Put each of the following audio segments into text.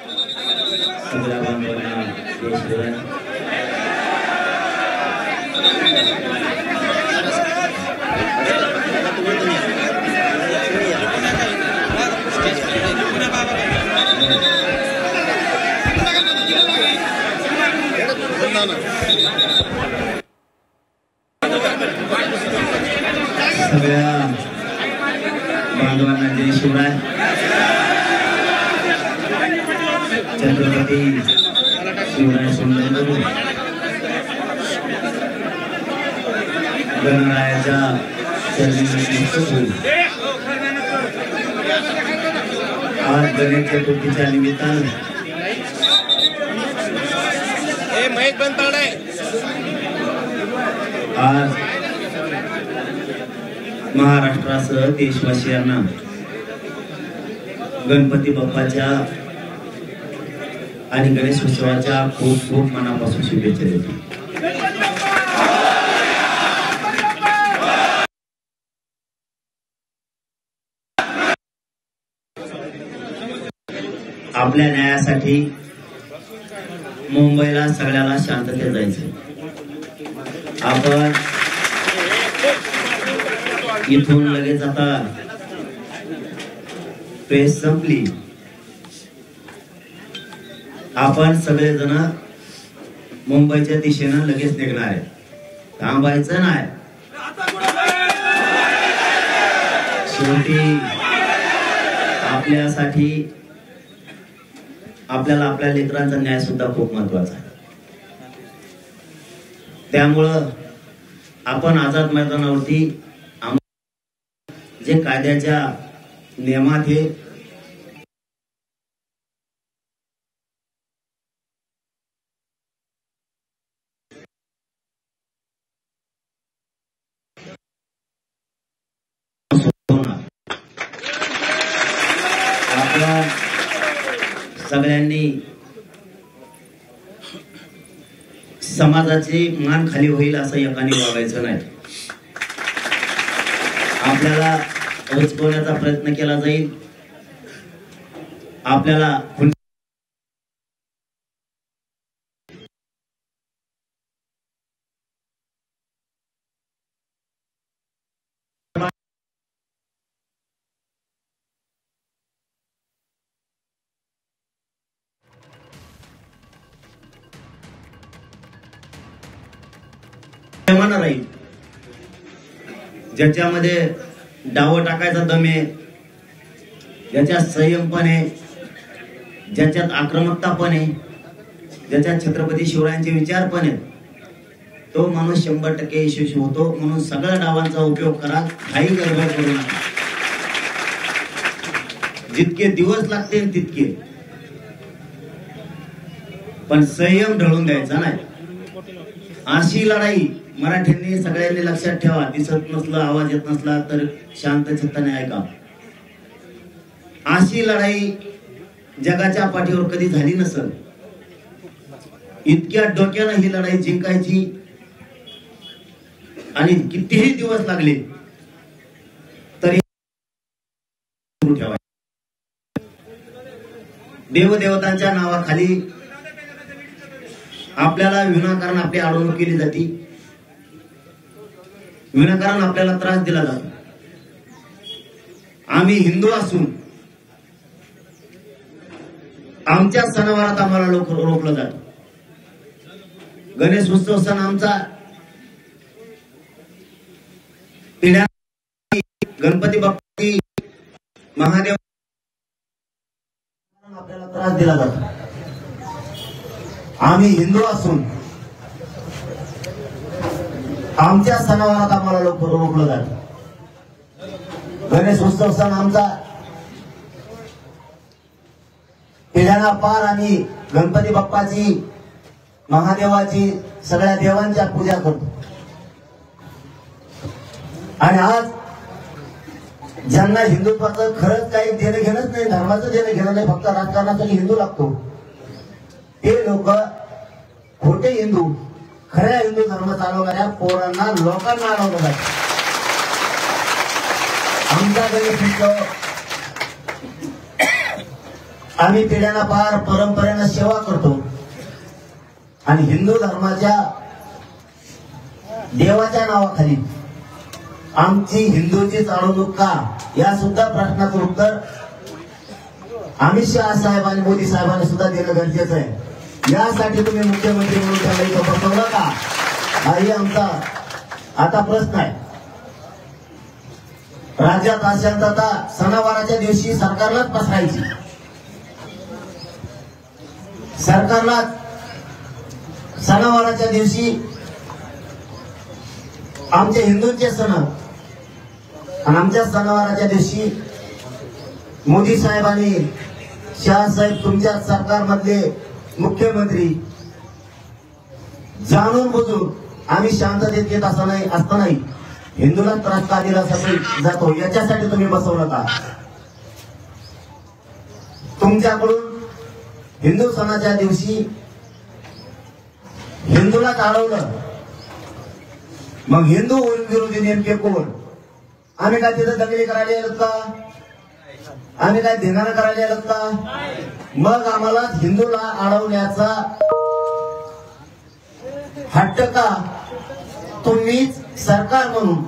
सगळ्या बांधवांना जय शिवराय. सगळ्या बांधवांना जय शिवराय. छत्रपती शिवराय सुंदर गणरायाच्या आज गणेश चतुर्थीच्या निमित्तानं आज महाराष्ट्रासह देशवासियांना गणपती बाप्पाच्या आणि गणेश उत्सवाच्या खूप खूप मनापासून शुभेच्छा देतो. आपल्या न्यायासाठी मुंबईला सगळ्याला शांततेत जायचं. आपण इथून लगेच आता प्रेस संपली, आपण सगळेजण मुंबईच्या दिशेनं लगेच निघणार आहे. थांबायचं नाही. शेवटी आपल्यासाठी आपल्याला आपल्या लेकरांचा न्याय सुद्धा खूप महत्वाचा आहे. त्यामुळं आपण आझाद मैदानावरती जे कायद्याच्या नियमात हे आपल्या सगळ्यांनी समाजाची मान खाली होईल असं एकाने वागायचं नाही. आपल्याला उचकवण्याचा प्रयत्न केला जाईल. आपल्याला राहील. ज्याच्यामध्ये डाव टाकायचा दम आहे, ज्याच्यात संयम पण आहे, ज्याच्यात आक्रमकता पण आहे, ज्याच्यात छत्रपती शिवरायांचे विचार पण आहेत, तो माणूस 100% यशस्वी होतो. म्हणून सगळ्या डावांचा उपयोग करा. काही गडबड करू नका. जितके दिवस लागतील तितके, पण संयम ढळून द्यायचा नाही. अशी लढाई मराठ्यांनी सगळ्यांनी लक्षात ठेवा. दिसत नसलं, आवाज येत नसला तर शांत चित्ताने ऐका. अशी लढाई जगाच्या पाठीवर कधी झाली नसेल. इतक्या डोक्यानं ही लढाई जिंकायची आणि कितीही दिवस लागले तरी ठेवायचे. देवदेवतांच्या नावाखाली आपल्याला विनाकारण आपली अडवणूक केली जाते. विनाकारण आपल्याला त्रास दिला जातो. आम्ही हिंदू असून आमच्या सणावारात आम्हाला रोखलं जातं. गणेश उत्सव सण आमचा, गणपती बाप्पाची, महादेव आपल्याला त्रास दिला जातो. आम्ही हिंदू असून आमच्या सणावारात आम्हाला रोखलं जातं. गणेश उत्सव सण आमचा, पिढ्याना पार आम्ही गणपती बाप्पाची, महादेवाची, सगळ्या देवांच्या पूजा करतो. आणि आज ज्यांना हिंदुत्वाचं खरंच काही देणं घेणंच नाही, धर्माचं देणं घेणं नाही, फक्त राजकारणासाठी हिंदू लागतो, ते लोक खोटे हिंदू खऱ्या हिंदू धर्म चालवणाऱ्या पोरांना, लोकांना अडवलं जातं. आमचा गणेश उत्सव आम्ही पिढ्याना पार परंपरेनं सेवा करतो आणि हिंदू धर्माच्या देवाच्या नावाखाली आमची हिंदूची चालवणूक का, या सुद्धा प्रश्नाचं उत्तर अमित शहा साहेब आणि मोदी साहेबांनी सुद्धा देणं गरजेचं आहे। यासाठी तुम्ही मुख्यमंत्री म्हणून त्याला इथं बसवलं का, हाही आमचा आता प्रश्न आहे। राज्यात अशांतता सणावाराच्या दिवशी सरकारलाच पसरायची, सरकारला सणावाराच्या दिवशी आमचे हिंदूंचे सण आणि आमच्या सणावाराच्या दिवशी मोदी साहेब आणि शहा साहेब तुमच्या सरकारमधले मुख्यमंत्री जाणून बुजून आम्ही शांततेत येत असतानाही हिंदूला त्रास का दिला जातो, याच्यासाठी तुम्ही बसवलं का? तुमच्याकडून हिंदू सणाच्या दिवशी हिंदूला टाळवलं, मग हिंदू विरोधी नेमके कोण? आम्ही काय तिथं दंगली करायला गेलो का? आम्ही काय धिंगाणा करायला गेलो का? मग आम्हाला हिंदूला अडवण्याचा हट्ट का? तुम्हीच सरकार म्हणून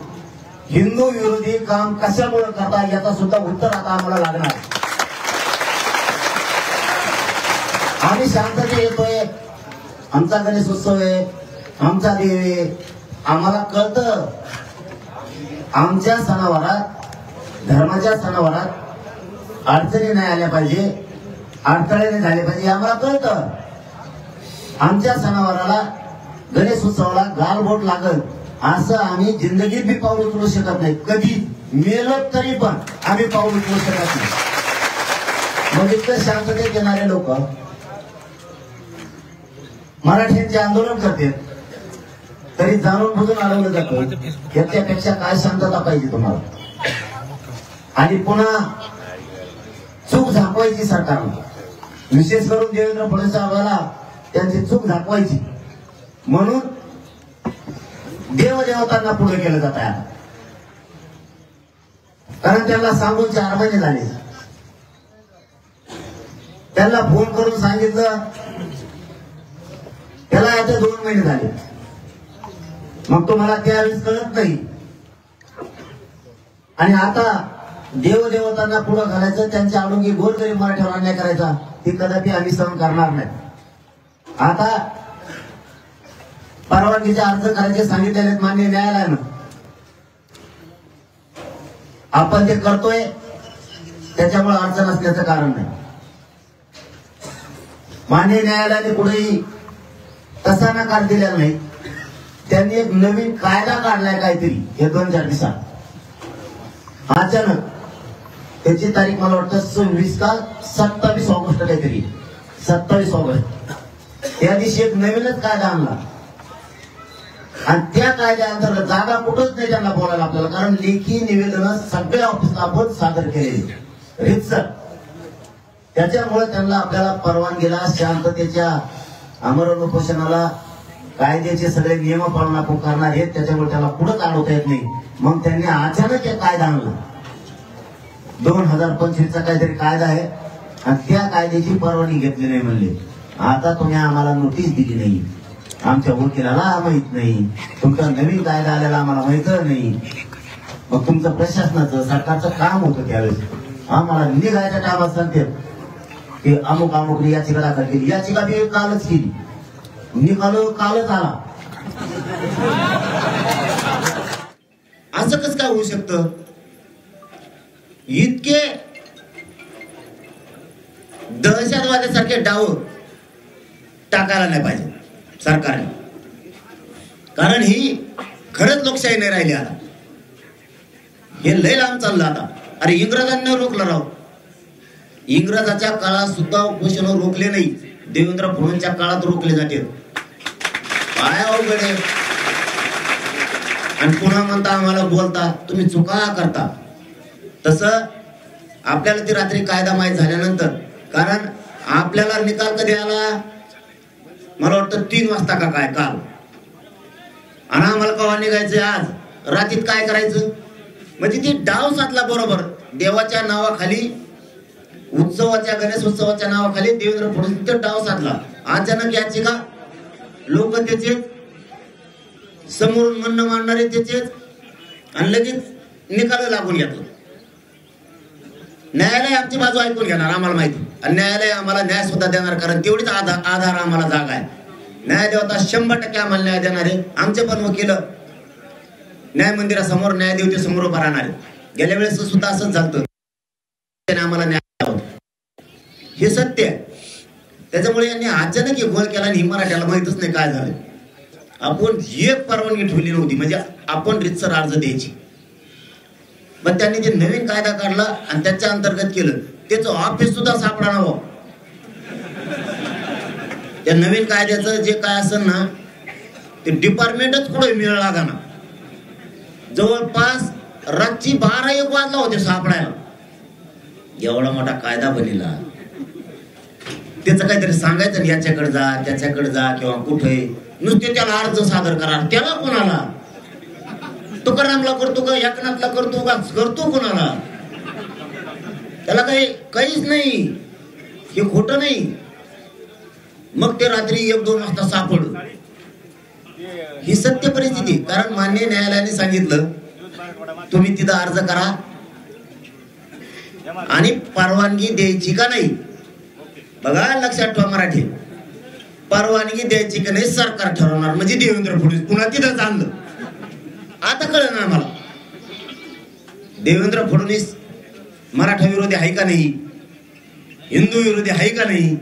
हिंदू विरोधी काम कशामुळे करता, याचा सुद्धा उत्तर आता आम्हाला लागणार। आम्ही शांततेत येतोय, आमचा गणेश उत्सव आहे, आमचा देव आहे, आम्हाला कळतं आमच्या सणावारात, धर्माच्या सणावारात अडचणी नाही आल्या पाहिजे, अडथळे नाही झाले पाहिजे, आम्हाला कळतं। आमच्या सणावाराला, गणेश उत्सवाला गालबोट लागल असं आम्ही जिंदगीत बी पाऊल उचलू शकत नाही, कधी मेलं तरी पण आम्ही पाऊल उचलू शकत नाही। मग इतकं शांततेत येणारे लोक मराठ्यांचे आंदोलन करते तरी जाणून बुजून अडवलं जातं, याच्यापेक्षा काय शांतता पाहिजे तुम्हाला? आणि पुन्हा चूक झाकवायची सरकारला, विशेष करून देवेंद्र फडणवीस साहेबांना त्यांची चूक झाकवायची म्हणून देवदेवतांना पुढे केलं जात आहे। कारण त्यांना सांगून 4 महिने झाले, त्यांना फोन करून सांगितलं, त्याला आता 2 महिने झाले, मग तुम्हाला त्यावेळेस कळत नाही। आणि आता देवदेवतांना पुढे घालायचं, त्यांच्या आडोंगी गोरगरीब मराठ्यावर अन्याय करायचा, ती कदापि आम्ही सहन करणार नाही। आता परवानगीचे अर्ज करायचे सांगितलेले मान्य न्यायालयानं, आपण ते करतोय, त्याच्यामुळे अडचण असल्याचं कारण नाही। मान्य न्यायालयाने कुठेही तसा नकार दिलेला नाही, त्यांनी एक नवीन कायदा काढलाय काहीतरी हे 2-4 दिवसात अचानक, त्याची तारीख मला वाटतं 26 का 27 ऑगस्ट काहीतरी, 27 ऑगस्ट, त्या दिवशी एक नवीनच कायदा आणला आणि त्या कायद्याअंतर्गत जागा कुठंच नाही त्यांना बोलायला आपल्याला, कारण लेखी निवेदन सगळ्या ऑफिसला आपण सादर केलेली रितसर, त्याच्यामुळे त्यांना आपल्याला परवानगीला, शांततेच्या आमरण उपोषणाला, कायद्याचे सगळे नियम पाळून आपण करणार आहेत, त्याच्यामुळे त्याला पुढेच अडवता येत नाही। मग त्यांनी अचानक एक कायदा आणला, 2025चा काहीतरी कायदा आहे आणि त्या कायद्याची परवानगी घेतली नाही म्हणले। आता तुम्ही आम्हाला नोटीस दिली नाही, आमच्या वकिलाला माहित नाही, तुमचा नवीन कायदा आलेला आम्हाला माहित नाही, मग तुमचं प्रशासनाचं सरकारचं काम होतं त्यावेळेस, आम्हाला निघायच्या टायमात सांगते की अमुक अमुक याचिका दाखल केली, याचिका बी कालच केली, निकाल कालच आला। असं कसं काय होऊ शकतं? इतके दहशतवाद्यासारखे डाव टाकायला नाही पाहिजे सरकारने, कारण ही खरंच लोकशाही नाही राहिली आता, हे लय लांब चाललं आता। अरे इंग्रजांनी रोखलं राव, इंग्रजाच्या काळात सुद्धा उपोषण रोखले नाही, देवेंद्र फडणवीसच्या काळात रोखले जाते, काय अवघड आहे। आणि पुन्हा म्हणता आम्हाला बोलता, तुम्ही चुका करता। तसं आपल्याला ती रात्री कायदा माहीत झाल्यानंतर, कारण आपल्याला निकाल कधी आला, मला वाटतं 3 वाजता का काय काल, आणि आम्हाला केव्हा निघायचं आज रात्रीत काय करायचं, म्हणजे ती डाव साधला बरोबर, देवाच्या नावाखाली उत्सवाच्या गणेशोत्सवाच्या नावाखाली देवेंद्र फडणवीस डाव साधला. अचानक याचे का लोक त्याचे समोरून म्हणणं मांडणारे त्याचे आणि लगेच निकाल लागून घेतला. न्यायालय आमची बाजू ऐकून घेणार आम्हाला माहिती, आणि न्यायालय आम्हाला न्याय सुद्धा देणार, कारण तेवढीच आधार आम्हाला जागा आहे. न्यायदेवता 100% आम्हाला न्याय देणार आहे. आमचे पण वकील न्याय मंदिरासमोर न्यायदेवतेसमोर उभा राहणार आहे. गेल्या वेळेस सुद्धा असंच झालं, आम्हाला न्याय द्यावा, हे सत्य आहे. त्याच्यामुळे यांनी अचानक एक गोळ केला आणि मराठ्याला माहितच नाही काय झालं. आपण एक परवानगी ठेवली नव्हती, म्हणजे आपण रितसर अर्ज द्यायची, पण त्यांनी जे नवीन कायदा काढला आणि त्याच्या अंतर्गत केलं, त्याचं ऑफिस सुद्धा सापडा नव्हतं. त्या नवीन कायद्याचं जे काय असेल ना ते डिपार्टमेंटच कुठे मिळ लागा ना. जवळपास रात्री 12-1 वाजला होते सापडायला. एवढा मोठा कायदा बनिला, त्याचं काहीतरी सांगायचं, याच्याकडे जा त्याच्याकडे जा किंवा कुठे, नुसते त्याला अर्ज सादर करा. त्याला कोणाला? तुकारामला करतो का, एकनाथला करतो का, करतो कोणाला? त्याला काहीच नाही, हे खोटं नाही. मग ते रात्री 1-2 वाजता सापडलं. ही सत्य परिस्थिती. कारण मान्य न्यायालयाने सांगितलं तुम्ही तिथं अर्ज करा आणि परवानगी द्यायची का नाही. बघा लक्षात ठेवा मराठी, परवानगी द्यायची का नाही सरकार ठरवणार. म्हणजे देवेंद्र फडणवीस पुन्हा तिथं आणलं. आता कळलं ना आम्हाला देवेंद्र फडणवीस मराठा विरोधी आहे का नाही, हिंदू विरोधी आहे का नाही.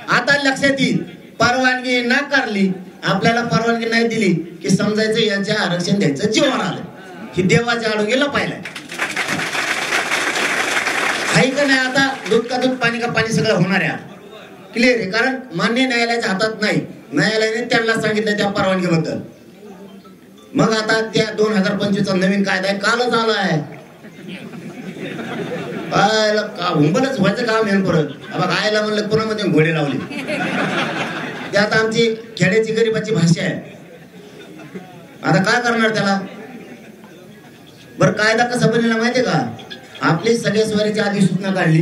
आता लक्षात येईल. परवानगी नाकारली, आपल्याला परवानगी नाही दिली की समजायचं यांच्या आरक्षण द्यायचं जीवावर आलं. ही देवाच्या आडू गेलं पाहिलं आहे का नाही. आता दूध का दूध पाणी का पाणी सगळं होणार आहे, क्लिअर आहे. कारण मान्य न्यायालयाच्या हातात नाही, न्यायालयाने त्यांना सांगितलं त्या परवानगीबद्दल. मग आता त्या 2025चा नवीन कायदा आहे, कालच आला आहे. हुंबलच व्हायचं काम आहे परत. बघा आयला म्हणलं पुण्यामध्ये घोडे लावले. ते आता आमची खेड्याची गरीबाची भाषा आहे. आता काय करणार त्याला. बरं कायदा कसा बनला माहितीये का. आपली सगळ्या स्वारीची अधिसूचना काढली,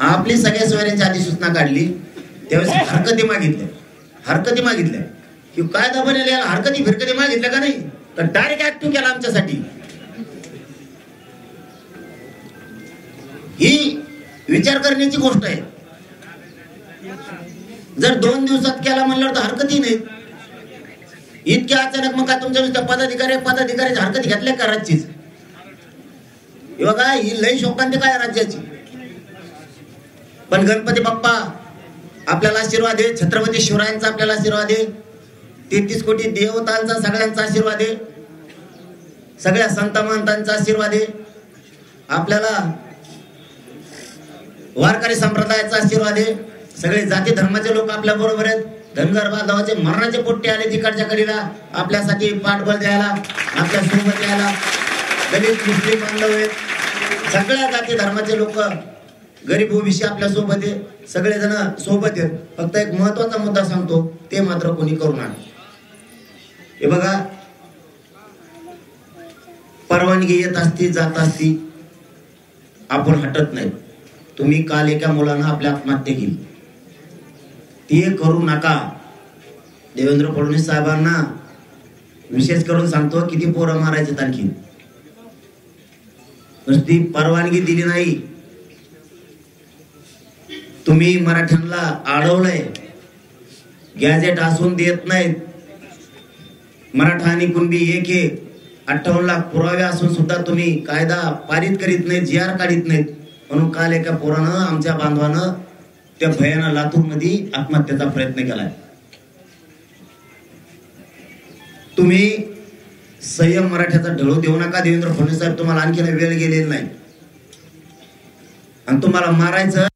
आपली सगळ्या स्वाऱ्यांची अधिसूचना काढली, त्यावेळेस हरकती मागितल्या की कायदा बनेल, याला हरकती फिरकती मागितल्या का नाही, तर डायरेक्ट ऍक्टिव्ह केला आमच्यासाठी. ही विचार करण्याची गोष्ट आहे. जर 2 दिवसात केला म्हणल्यावर तर हरकती नाही. इतक्या अचानक मग काय तुमच्या पदाधिकारी हरकती घेतल्या का राज्याची. हे बघा ही लई शोकांती काय राज्याची. पण गणपती बाप्पा आपल्याला आशीर्वाद आहे, छत्रपती शिवरायांचा आपल्याला आशीर्वाद आहे, 33 कोटी देवतांचा सगळ्यांचा आशीर्वाद आहे, सगळ्या संत महंतांचा आशीर्वाद आहे, आपल्याला वारकरी संप्रदायाचा आशीर्वाद आहे. सगळे जाती धर्माचे लोक आपल्या बरोबर आहेत. धनगर बांधवाचे मरणाचे पोट्टे आले तिकडच्या कडीला आपल्यासाठी पाठबळ द्यायला, आपल्या सोबत यायला. दलित मुस्लिम बांधव आहेत, सगळ्या जाती धर्माचे लोक, गरीब ओबीसी आपल्या सोबत आहे, सगळेजण सोबत आहेत. फक्त एक महत्वाचा मुद्दा सांगतो, ते मात्र कोणी करू नका. हे बघा परवानगी येत असती जात असती, आपण हटत नाही. तुम्ही काल एका मुलानं आपल्या आत्महत्या केली, ते करू नका. देवेंद्र फडणवीस साहेबांना विशेष करून सांगतो, किती पोरं मारायचे आणखी. नुसती परवानगी दिली नाही, तुम्ही मराठ्यांना अडवलंय, गॅजेट असून देत नाहीत. मराठा आणि कुणबी एक आहे, 58 लाख पुरावे असून सुद्धा तुम्ही कायदा पारित करीत नाहीत, GR काढीत नाहीत. म्हणून काल एका पोरानं, आमच्या बांधवानं त्या भयानं लातूर मध्ये आत्महत्येचा प्रयत्न केलाय. तुम्ही संयम मराठ्याचा ढळू देऊ नका. देवेंद्र फडणवीस साहेब तुम्हाला आणखी वेळ गेलेला नाही आणि तुम्हाला मारायचं,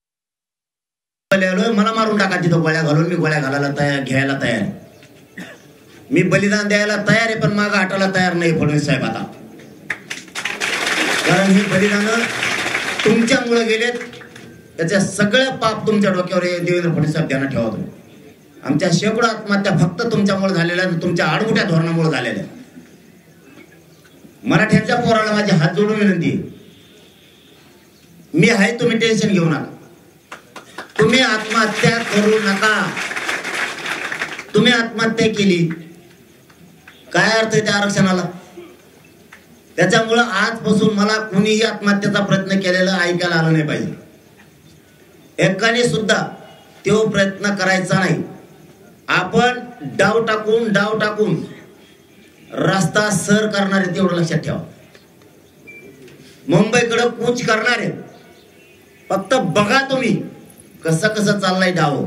मला मारून टाका तिथं गोळ्या घालून, मी गोळ्या घ्यायला तयार आहे. मी बलिदान द्यायला तयार आहे, पण मागं हटायला तयार नाही फडणवीस साहेब आता. कारण ही बलिदान तुमच्यामुळे गेलेत, त्याच्या सगळं पाप तुमच्या डोक्यावर आहे. देवेंद्र फडणवीस साहेब ध्यानात ठेवा तुम्ही. आमच्या शेकडो आत्महत्या फक्त तुमच्यामुळे झालेल्या, तुमच्या आडमुठ्या धोरणामुळे झालेल्या. मराठ्यांच्या पोराला माझी हात जोडून विनंती, मी आहे, तुम्ही टेन्शन घेऊ नका. तुम्ही आत्महत्या करू नका. तुम्ही आत्महत्या केली, काय अर्थ आहे त्या आरक्षणाला? त्याच्यामुळं आजपासून मला कुणीही आत्महत्येचा प्रयत्न केलेला ऐकायला आलं नाही पाहिजे. एकाने सुद्धा तो प्रयत्न करायचा नाही. आपण डाव टाकून रस्ता सर करणारे तेवढं लक्षात ठेवा. मुंबईकडे कूच करणारे फक्त बघा तुम्ही कसं कसं चाललंय डाव.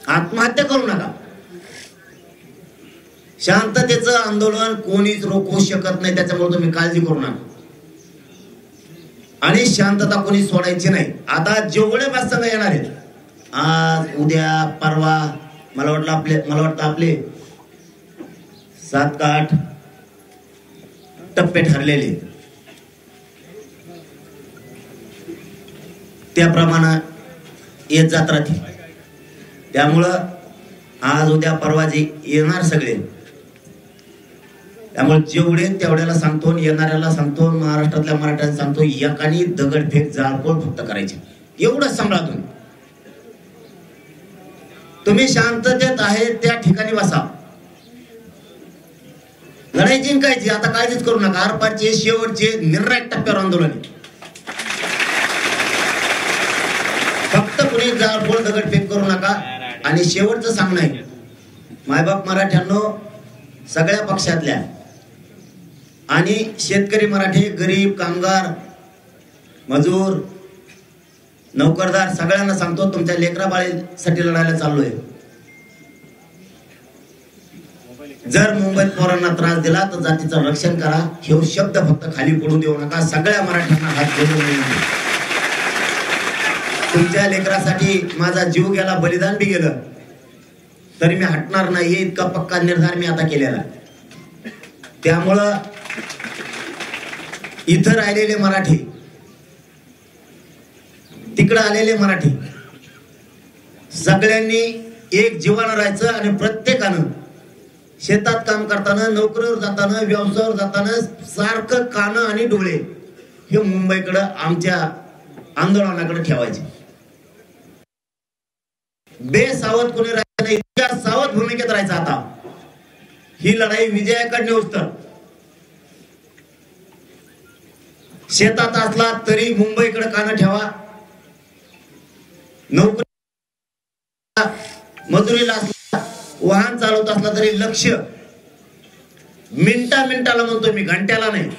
आत्महत्या करू नका. शांततेचं आंदोलन कोणीच रोखू शकत नाही, त्याच्यामुळे तुम्ही काळजी करू नका. आणि शांतता कोणी सोडायची नाही. आता जेवढे प्रसंग येणार आहेत आज उद्या परवा, मला वाटतं आपले 7 का 8 टप्पे ठरलेले, त्याप्रमाणे येत जात राहतील. त्यामुळं आज उद्या परवा जे येणार सगळे, त्यामुळे जेवढे तेवढ्याला सांगतो, येणाऱ्याला सांगतो, महाराष्ट्रातल्या मराठ्यांना सांगतो, एकानी दगडफेक जाळपोळ फक्त करायची. एवढंच सांभाळा तुम्ही. तुम्ही शांततेत आहे त्या ठिकाणी बसा. लढाई जिंकायची, आता काळजीच करू नका. आरपारचे शेवटचे निर्णायक टप्प्यावर आंदोलन. फक्त कुणी जाळपोळ दगडफेक करू नका. आणि शेवटचं सांगणं आहे, मायबाप मराठ्यांनो, सगळ्या पक्षातल्या आणि शेतकरी मराठी, गरीब, कामगार, मजूर, नोकरदार सगळ्यांना सांगतो, तुमच्या लेकरा बाळीसाठी लढायला चाललोय. जर मुंबईत पोरांना त्रास दिला तर जातीचं रक्षण करा. हे शब्द फक्त खाली पडू देऊ नका. सगळ्या मराठ्यांना हात जोडून तुमच्या लेकरासाठी माझा जीव गेला, बलिदान बी गेलं, तरी मी हटणार नाही. इतका पक्का निर्धार मी आता केलेला. त्यामुळं इथं राहिलेले मराठी, तिकडे आलेले मराठी, सगळ्यांनी एक जीवानं राहायचं. आणि प्रत्येकानं शेतात काम करताना, नोकरीवर जाताना, व्यवसायावर जाताना सारखं कानं आणि डोळे हे मुंबईकडे, आमच्या आंदोलनाकडे ठेवायचे. बेसावध कोणी राहायचं नाही. इतक्या सावध भूमिकेत राहायचं. आता ही लढाई विजयाकडे नेऊस्तर. शेतात असला तरी मुंबईकडे कान ठेवा. नोकरी मजुरीला असला, वाहन चालवत असला तरी लक्ष मिनिटाला म्हणतो मी, घंट्याला नाही,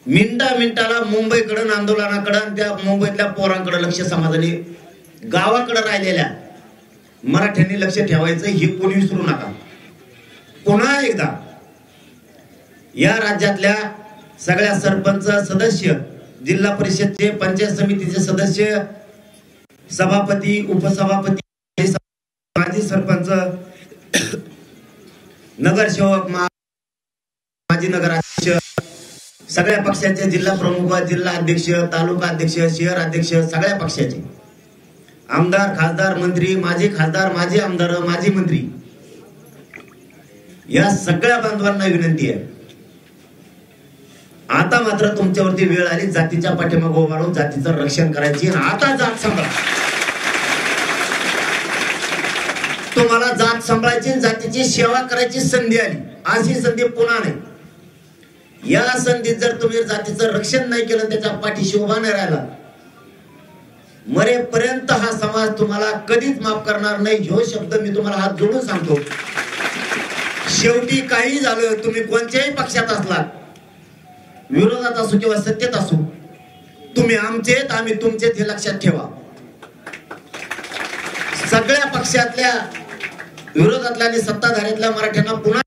मिनिटाला मुंबईकडे, आंदोलनाकडे, त्या मुंबईतल्या पोरांकडे लक्ष. समाजाने गावाकडे राहिलेल्या मराठ्यांनी लक्ष ठेवायचं, हे कोणी विसरू नका. पुन्हा एकदा या राज्यातल्या सगळ्या सरपंच, सदस्य, जिल्हा परिषदचे, पंचायत समितीचे सदस्य, सभापती, उपसभापती, माजी सरपंच, नगरसेवक, माजी नगराध्यक्ष, सगळ्या पक्षाचे जिल्हा प्रमुख, जिल्हा अध्यक्ष, तालुका अध्यक्ष, शहर अध्यक्ष, सगळ्या पक्षाचे आमदार, खासदार, मंत्री, माजी खासदार, माजी आमदार, माजी मंत्री, या सगळ्या बांधवांना विनंती आहे, आता मात्र तुमच्यावरती वेळ आली जातीच्या पाठीमागे उभा राहून जातीचं रक्षण करायची. आता जात सांभाळा. तुम्हाला जात सांभाळायची, जातीची सेवा करायची संधी आली. आज ही संधी पुन्हा नाही. या संधीत जर तुम्ही जातीचं रक्षण नाही केलं, त्याच्या पाठीशी उभा नाही राहिला, मरेपर्यंत हा समाज तुम्हाला कधीच माफ करणार नाही. ह्यो शब्द मी तुम्हाला हात जोडून सांगतो. शेवटी काही झालं, तुम्ही कोणत्याही पक्षात असलात, विरोधात असू किंवा सत्तेत असू, तुम्ही आमचेत, आम्ही तुमचेत, हे लक्षात ठेवा. सगळ्या पक्षातल्या, विरोधातल्या आणि सत्ताधाऱ्यातल्या मराठ्यांना पुन्हा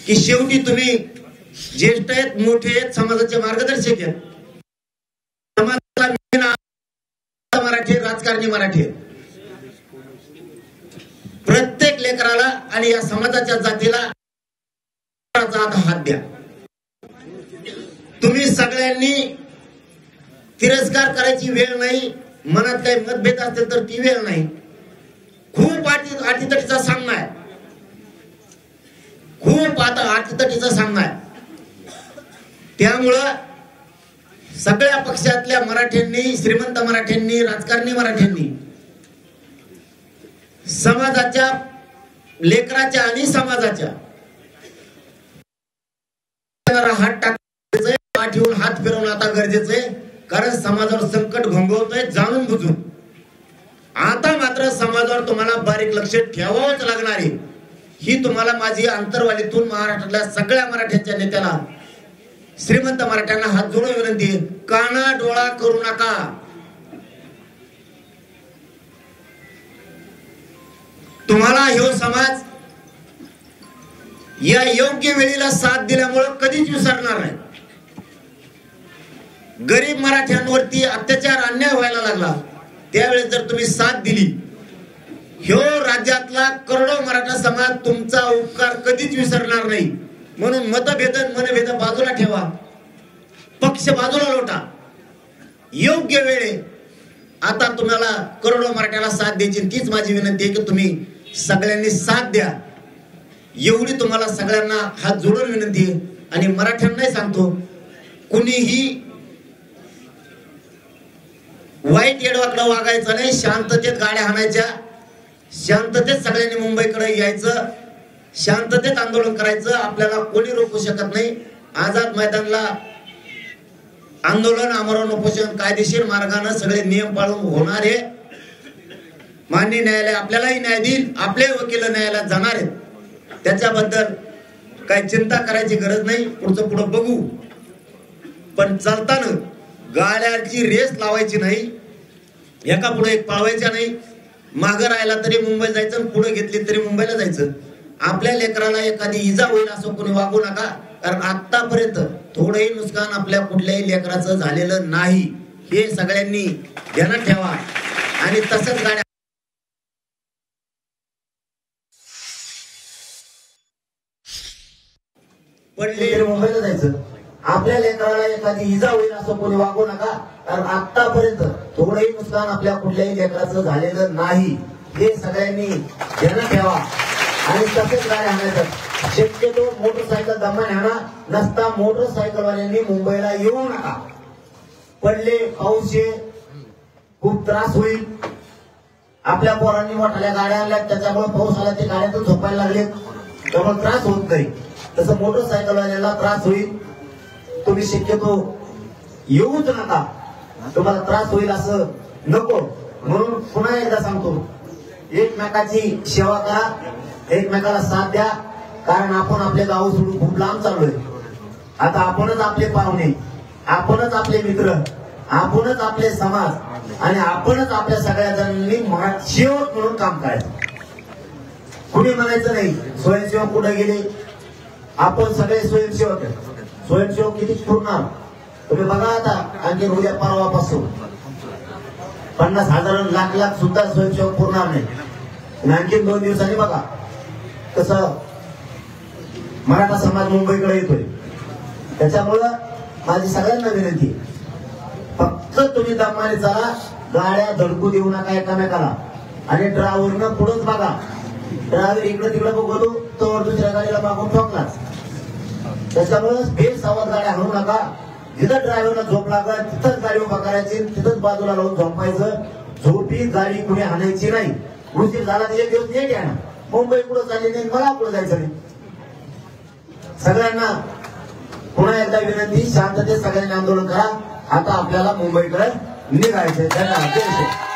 की शेवटी तुम्ही ज्येष्ठ आहेत, मोठे आहेत, समाजाचे मार्गदर्शक आहेत. समाजाला मराठी, राजकारणी मराठी, प्रत्येक लेकराला आणि या समाजाच्या जातीला हात द्या. तुम्ही सगळ्यांनी तिरस्कार करायची वेळ नाही. मनात काही मतभेद असतील तर ती वेळ नाही. खूप अटीतटीचा सामना आहे, खूप आता अटीतटीचा सामना आहे. त्यामुळं सगळ्या पक्षातल्या मराठ्यांनी, श्रीमंत मराठ्यांनी, राजकारणी मराठ्यांनी समाजाच्या, लेकराच्या आणि समाजाच्या हात टाकायचे, पाठीवरून हात फिरवणं आता गरजेचं आहे. कारण समाजावर संकट घोंघवतोय जाणून बुजून. आता मात्र समाजावर तुम्हाला बारीक लक्ष ठेवावंच लागणार आहे. ही तुम्हाला माझी अंतरवालीतून महाराष्ट्रातल्या सगळ्या मराठ्यांच्या नेत्याला, श्रीमंत मराठ्यांना हात जोडून विनंती आहे. काना डोळा करू नका. तुम्हाला ह्यो समाज या योग्य वेळेला साथ दिल्यामुळे कधीच विसरणार नाही. गरीब मराठ्यांवरती अत्याचार, अन्याय व्हायला लागला त्यावेळेस जर तुम्ही साथ दिली, ह्यो राज्यातला करोडो मराठा समाज तुमचा उपकार कधीच विसरणार नाही. म्हणून मतभेद, मनभेद बाजूला ठेवा, पक्ष बाजूला लोटा. योग्य वेळे आता तुम्हाला करोडो मराठ्याला साथ द्यायची, तीच माझी विनंती आहे की तुम्ही सगळ्यांनी साथ द्या. एवढी तुम्हाला सगळ्यांना हात जोडून विनंती आहे. आणि मराठ्यांनाही सांगतो, कुणीही वाईट येडवाकडं वागायचं नाही. शांततेत गाड्या हाणायच्या, शांततेत सगळ्यांनी मुंबईकडे यायचं, शांततेत आंदोलन करायचं. आपल्याला कोणी रोखू शकत नाही. आझाद मैदानला आंदोलन, आमरण उपोषण कायदेशीर मार्गाने सगळे नियम पाळून होणार आहे. माननीय न्यायालय आपल्यालाही न्याय देईल, आपले वकील न्यायालयात जाणार आहेत. त्याच्याबद्दल काही चिंता करायची गरज नाही. पुढचं पुढं बघू. पण चालताना गाड्याची रेस लावायची नाही, एका पुढे एक पळवायच्या नाही. मागं राहिला तरी मुंबईला जायचं, पुढे घेतली तरी मुंबईला जायचं. आपल्या लेकराला एखादी इजा होईल असं कोणी वागू नका. कारण आतापर्यंत थोडंही नुकसान आपल्या कुठल्याही लेकराचं झालेलं नाही. हे सगळ्यांनी ध्यानात ठेवा. आणि तसंच गाड्या पडले तरी मुंबईला जायचं. आपल्या लेकराला एखादी इजा होईल असं कोणी वागू नका. कारण आतापर्यंत थोडंही नुकसान आपल्या कुठल्याही लेकराचं झालेलं नाही. हे सगळ्यांनी ध्यानात ठेवा. आणि तसेच गाड्या आणायचं. शक्यतो मोटरसायकल दमाने आणा, नसता मोटरसायकलवाल्यांनी मुंबईला येऊ नका. पडले, पाऊस ये, खूप त्रास होईल. आपल्या पोरांनी मोठ्या गाड्या आणल्या, त्याच्यामुळे पाऊस आला ते गाड्यातून झोपायला लागले, त्यामुळे त्रास होत नाही. तसं मोटरसायकलवाल्याला त्रास होईल. तुम्ही शक्यतो येऊच नका, तुम्हाला त्रास होईल असं नको. म्हणून पुन्हा एकदा सांगतो, एकमेकाची सेवा करा, एकमेकाला साथ द्या. कारण आपण आपले गाव सोडून खूप लांब चाललोय. आता आपणच आपले पाहुणे, आपणच आपले मित्र, आपणच आपले समाज आणि आपणच आपल्या सगळ्या जणांनी सेवक म्हणून काम करायचं. कुणी म्हणायचं नाही स्वयंसेवक कुठे गेले. आपण सगळे स्वयंसेवक आहे. स्वयंसेवक किती पुरणार तुम्ही बघा. आता आणखी उद्या परवापासून 50,000 लाख लाख सुद्धा स्वयंसेवक पुरणार नाही. आणखी 2 दिवसांनी बघा कसं मराठा समाज मुंबईकडे येतोय. त्याच्यामुळं माझी सगळ्यांना विनंती, फक्त तुम्ही दमाने चला, गाड्या धडकू देऊ नका एकामेकाला. आणि ड्रायव्हरनं पुढेच बघा. ड्रायव्हर इकडे तिकडे बघतो तो दुसऱ्या गाडीला मागून ठोकलाच. त्याच्यामुळे बेसावध गाड्या हाणू नका. जिथं ड्रायव्हरला झोप लागत तिथंच गाडी उभा करायची, तिथंच बाजूला लावून झोपायचं. झोपी गाडी कुणी हाणायची नाही. उशीर झाला तर एक दिवस नीट आहे ना, मुंबई कुठं चालली नाही, मला कुठं जायचं नाही. सगळ्यांना पुन्हा एकदा विनंती, शांततेत सगळ्यांनी आंदोलन करा. आता आपल्याला मुंबईकडे निघायचंय. धन्यवाद.